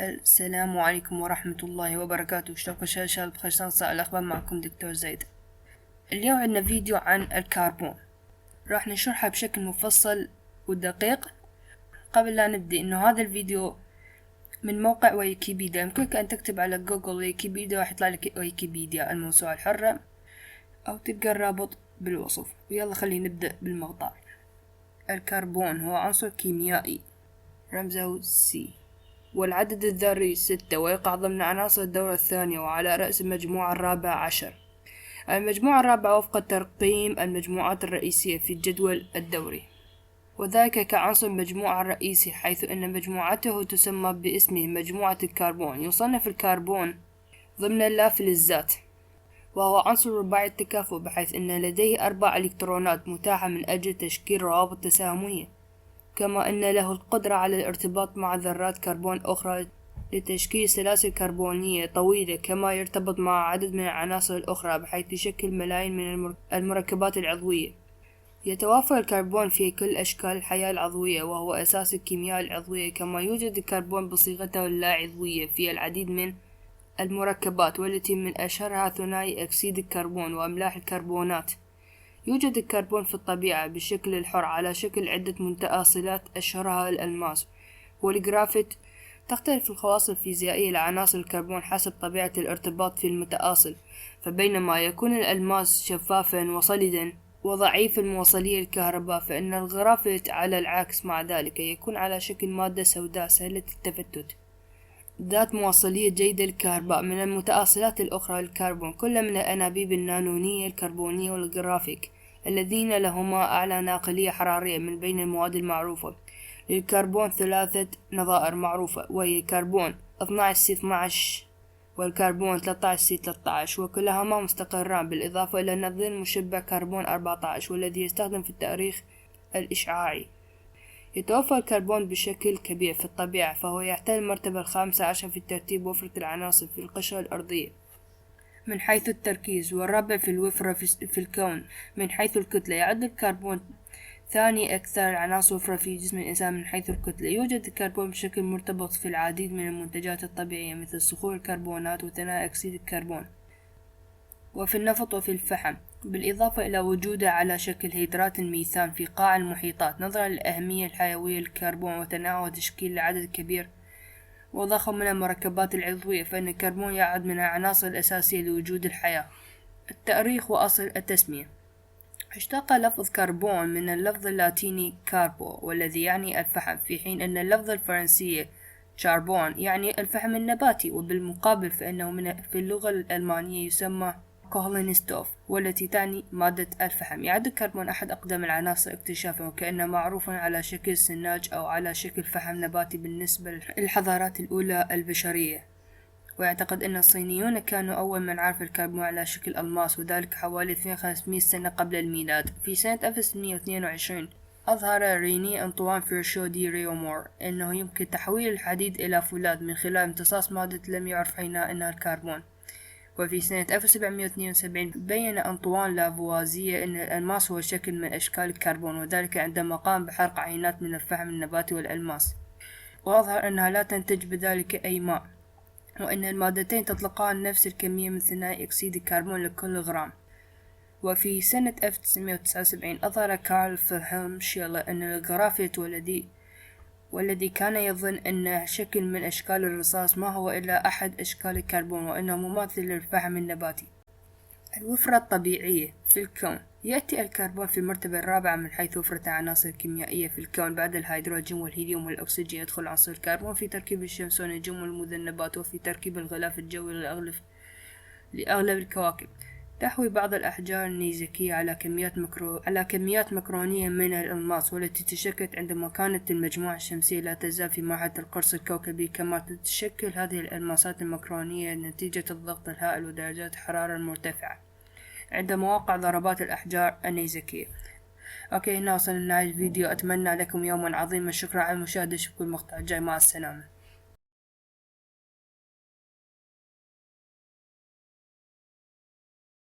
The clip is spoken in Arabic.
السلام عليكم ورحمة الله وبركاته. اشتركوا شاشة بخشان صار الأخبار. معكم دكتور زيد. اليوم عندنا فيديو عن الكربون، راح نشرحه بشكل مفصل ودقيق. قبل لا نبدأ إنه هذا الفيديو من موقع ويكيبيديا، يمكنك أن تكتب على جوجل ويكيبيديا راح يطلع لك ويكيبيديا الموسوعة الحرة، أو تلقى الرابط بالوصف. ويلا خلينا نبدأ بالمقطع. الكربون هو عنصر كيميائي رمزه C، والعدد الذري 6، ويقع ضمن عناصر الدورة الثانية، وعلى رأس المجموعة 14. المجموعة 4 وفق ترقيم المجموعات الرئيسية في الجدول الدوري، وذلك كعنصر المجموعة الرئيسي، حيث أن مجموعته تسمى باسمه مجموعة الكربون. يصنف الكربون ضمن اللافلزات، وهو عنصر رباعي التكافؤ، بحيث أن لديه 4 إلكترونات متاحة من أجل تشكيل روابط تساهمية، كما أن له القدرة على الارتباط مع ذرات كربون أخرى لتشكيل سلاسل كربونية طويلة، كما يرتبط مع عدد من العناصر الأخرى بحيث يشكل ملايين من المركبات العضوية. يتوافر الكربون في كل أشكال الحياة العضوية، وهو أساس الكيمياء العضوية. كما يوجد الكربون بصيغته اللاعضوية في العديد من المركبات، والتي من أشهرها ثنائي أكسيد الكربون وأملاح الكربونات. يوجد الكربون في الطبيعة بالشكل الحر على شكل عدة متآصلات، أشهرها الألماس والجرافيت. تختلف الخواص الفيزيائية لعناصر الكربون حسب طبيعة الارتباط في المتآصل، فبينما يكون الألماس شفافا وصلدا وضعيف الموصلية للكهرباء، فإن الجرافيت على العكس مع ذلك يكون على شكل مادة سوداء سهلة التفتت ذات موصلية جيدة للكهرباء. من المتآصلات الأخرى للكربون كل من الأنابيب النانونية الكربونية والجرافيك، الذين لهما أعلى ناقلية حرارية من بين المواد المعروفة. للكربون 3 نظائر معروفة، وهي كربون 12C12 والكربون 13C13، وكلهما مستقران، بالإضافة إلى نظير مشبع كربون 14، والذي يستخدم في التأريخ الإشعاعي. يتوفر الكربون بشكل كبير في الطبيعة، فهو يحتل المرتبة 15 في ترتيب وفرة العناصر في القشرة الأرضية من حيث التركيز، والرابع في الوفرة في الكون من حيث الكتلة. يعد الكربون ثاني أكثر العناصر وفرة في جسم الإنسان من حيث الكتلة. يوجد الكربون بشكل مرتبط في العديد من المنتجات الطبيعية مثل صخور الكربونات وثاني أكسيد الكربون، وفي النفط وفي الفحم، بالإضافة إلى وجوده على شكل هيدرات الميثان في قاع المحيطات. نظرا للأهمية الحيوية للكربون وتنوع وتشكيل العدد كبير وضخم من المركبات العضوية، فإن الكربون يعد من العناصر الأساسية لوجود الحياة. التاريخ وأصل التسمية. اشتق لفظ كربون من اللفظ اللاتيني كاربو، والذي يعني الفحم، في حين أن اللفظ الفرنسي شاربون يعني الفحم النباتي. وبالمقابل فإنه في اللغة الألمانية يسمى كوهلينستوف، والتي تعني مادة الفحم. يعد الكربون أحد أقدم العناصر اكتشافا، وكأنه معروف على شكل سناج أو على شكل فحم نباتي بالنسبة للحضارات الأولى البشرية. ويعتقد أن الصينيون كانوا أول من عرف الكربون على شكل ألماس، وذلك حوالي 2500 سنة قبل الميلاد. في سنة 1622 أظهر ريني أنطوان فيرشو دي ريومور أنه يمكن تحويل الحديد إلى فولاذ من خلال امتصاص مادة لم يعرف حينها أنها الكربون. وفي سنة 1772 بين أنطوان لافوازية أن الألماس هو شكل من أشكال الكربون، وذلك عندما قام بحرق عينات من الفحم النباتي والألماس، وأظهر أنها لا تنتج بذلك أي ماء، وأن المادتين تطلقان نفس الكمية من ثاني أكسيد الكربون لكل غرام. وفي سنة 1979 أظهر كارل فيلهلم شيلر أن الجرافيت، والذي كان يظن أن شكل من أشكال الرصاص ما هو إلا أحد أشكال الكربون، وأنه مماثل للفحم النباتي. الوفرة الطبيعية في الكون. يأتي الكربون في المرتبة الرابعة من حيث وفرة العناصر الكيميائية في الكون بعد الهيدروجين والهيليوم والأكسجين. يدخل عنصر الكربون في تركيب الشمس والنجوم والمذنبات، وفي تركيب الغلاف الجوي لأغلب الكواكب. تحوي بعض الأحجار النيزكية على كميات مكرونية من الألماس، والتي تشكلت عندما كانت المجموعة الشمسية لا تزال في مرحلة القرص الكوكبي. كما تتشكل هذه الألماسات المكرونية نتيجة الضغط الهائل ودرجات الحرارة المرتفعة عند مواقع ضربات الأحجار النيزكية. هنا وصلنا لنهاية الفيديو. أتمنى لكم يوما عظيما. شكرا على المشاهدة. شوفكم المقطع الجاي. مع السلامة.